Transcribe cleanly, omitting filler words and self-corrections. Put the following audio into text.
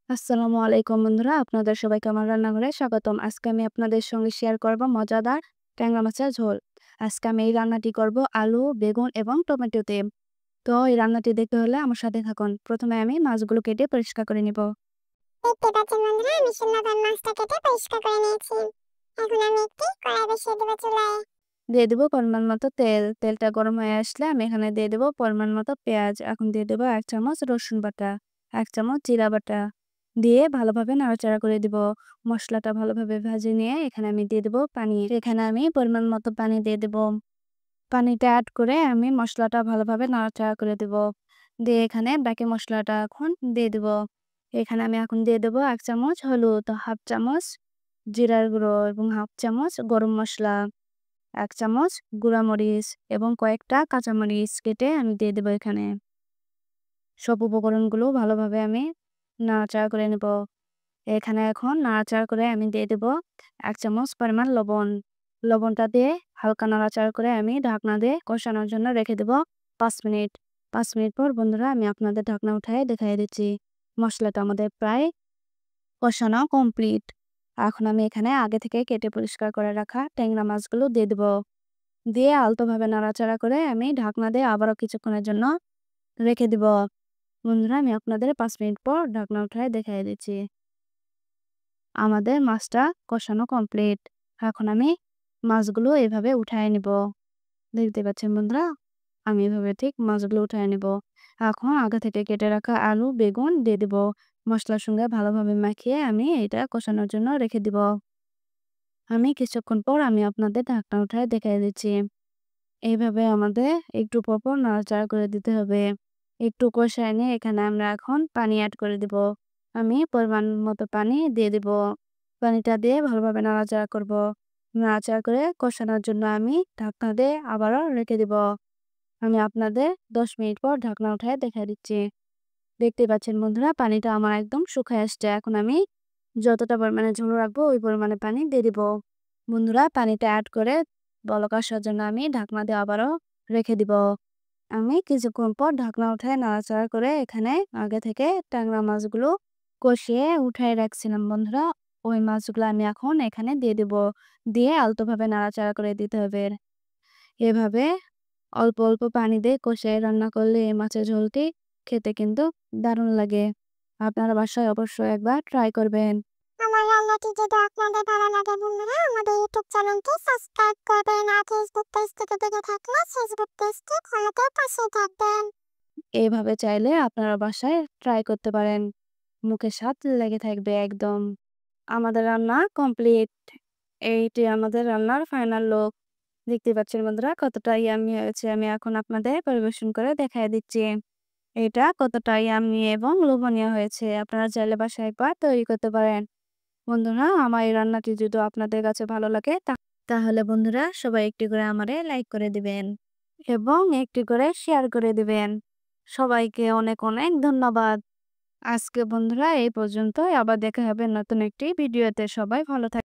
আসসালামু আলাইকুম বন্ধুরা, আপনাদের সবাইকে আমার রান্নাঘরে স্বাগতম। আজকে আমি আপনাদের সঙ্গে শেয়ার করব মজাদার ট্যাংরা মাছের ঝোল। আজকে আমি এই রান্নাটি করব আলু, বেগুন এবং টমেটোতে। তো এই রান্নাটি দেখতে হলে আমার সাথে থাকুন। প্রথমে আমি মাছগুলো কেটে পরিষ্কার করে নিব। দেখতে পাচ্ছেন বন্ধুরা, আমি সুন্দরবন মাছটা কেটে পরিষ্কার করে নিয়েছি। এখন আমি একটি কড়াই বসিয়ে দেবো চুলায়। দিয়ে দেবো পরিমাণ মতো তেল। তেলটা গরম হয়ে আসলে আমি এখানে দিয়ে দেবো পরিমাণ মতো পেঁয়াজ। এখন দিয়ে দেবো 1 চামচ রসুন বাটা, 1 চামচ জিরা বাটা দিয়ে ভালোভাবে নাড়াচাড়া করে দিব। মশলাটা ভালোভাবে ভেজে নিয়ে এখানে আমি দিয়ে দেবো পানি। এখানে আমি পরিমাণ মতো পানি দিয়ে দেবো। পানিটা অ্যাড করে আমি মশলাটা ভালোভাবে নাড়াচাড়া করে দেব। দিয়ে এখানে বাকি মশলাটা এখন দিয়ে দেব। এখানে আমি এখন দিয়ে দেবো 1 চামচ হলুদ, 1/2 চামচ জিরার গুঁড়ো এবং 1/2 চামচ গরম মশলা, 1 চামচ গুঁড়া মরিচ এবং কয়েকটা কাঁচামরিচ কেটে আমি দিয়ে দেবো এখানে। সব উপকরণগুলো ভালোভাবে আমি নাড়াচাড়া করে নেব। এখানে এখন নাড়াচাড়া করে আমি দিয়ে দেব 1 চামচ পরিমাণ লবণ। লবণটা দিয়ে হালকা নাড়াচাড়া করে আমি ঢাকনা দিয়ে কষানোর জন্য রেখে দেব 5 মিনিট। 5 মিনিট পর বন্ধুরা আমি আপনাদের ঢাকনা উঠায় দেখাই দিচ্ছি। মশলাটা আমাদের প্রায় কষানো কমপ্লিট। এখন আমি এখানে আগে থেকে কেটে পরিষ্কার করে রাখা ট্যাংরা মাছগুলো দিয়ে দেব। দিয়ে আলতোভাবে নাড়াচাড়া করে আমি ঢাকনা দিয়ে আবারও কিছুক্ষণের জন্য রেখে দেব। বন্ধুরা আমি আপনাদের 5 মিনিট পর ঢাকনা উঠায় দেখাই দিচ্ছি। আমাদের মাছটা কষানো কমপ্লিট। এখন আমি মাছগুলো এভাবে উঠায় নিব। দেখতে পাচ্ছেন বন্ধুরা, আমি এভাবে ঠিক মাছগুলো উঠায় নিব। এখন আগে থেকে কেটে রাখা আলু, বেগুন দিয়ে দিব। মশলার সঙ্গে ভালোভাবে মাখিয়ে আমি এটা কষানোর জন্য রেখে দিব। আমি কিছুক্ষণ পর আমি আপনাদের ঢাকনা উঠায় দেখাই দিচ্ছি। এইভাবে আমাদের একটু পরপর নাড়াচাড়া করে দিতে হবে। একটু কষায় নিয়ে এখানে আমরা এখন পানি অ্যাড করে দিব। আমি পরিমাণ মতো পানি দিয়ে দিব। পানিটা দিয়ে ভালোভাবে নাড়াচাড়া করব। নাড়াচাড়া করে কষানোর জন্য আমি ঢাকনা দিয়ে আবারও রেখে দিব। আমি আপনাদের 10 মিনিট পর ঢাকনা উঠায় দেখা দিচ্ছি। দেখতে পাচ্ছেন বন্ধুরা, পানিটা আমার একদম শুকায় আসছে। এখন আমি যতটা পরিমাণে ঝোল রাখবো ওই পরিমাণে পানি দিয়ে দিব। বন্ধুরা পানিটা অ্যাড করে বলক আসার জন্য আমি ঢাকনা দিয়ে আবারও রেখে দিব। আমি কিছুক্ষণ পর ঢাকনা উঠায় নাড়াচাড়া করে এখানে আগে থেকে ট্যাংরা মাছগুলো কষিয়ে উঠায় রাখছিলাম বন্ধুরা, ওই মাছগুলো আমি এখন এখানে দিয়ে দেব। দিয়ে আলতোভাবে নাড়াচাড়া করে দিতে হবে। এভাবে অল্প অল্প পানি দিয়ে কষিয়ে রান্না করলে এই মাছের ঝোলটি খেতে কিন্তু দারুণ লাগে। আপনারা বাসায় অবশ্যই একবার ট্রাই করবেন। আমার রান্নাটি যদি আপনাদের ভালো লাগে বন্ধুরা, আমাদের ইউটিউব চ্যানেলটি সাবস্ক্রাইব করবেন। আর ফেসবুক পেজ থেকে দেখে থাকলে ফেসবুক পেজটি ফলোতে পাশে থাকবেন। এইভাবে চাইলে আপনারা বাসায় ট্রাই করতে পারেন। মুখে স্বাদ লেগে থাকবে একদম। আমাদের রান্না কমপ্লিট। এইটি আমাদের রান্নার ফাইনাল লুক। দেখতে পাচ্ছেন বন্ধুরা কতটা ইয়াম্মি হয়েছে। আমি এখন আপনাদের পরিবেশন করে দেখাই দিচ্ছি। এটা কতটা ইয়াম্মি এবং লোভনীয় হয়েছে। আপনারা চাইলে বাসায় একবার তৈরি করতে পারেন। বন্ধুরা আমার এই রান্নাটি যদি আপনাদের কাছে ভালো লাগে তাহলে বন্ধুরা সবাই একটি করে আমারে লাইক করে দিবেন এবং একটি করে শেয়ার করে দিবেন। সবাইকে অনেক অনেক ধন্যবাদ। আজকে বন্ধুরা এই পর্যন্তই। আবার দেখা হবে নতুন একটি ভিডিওতে। সবাই ভালো থাকবেন।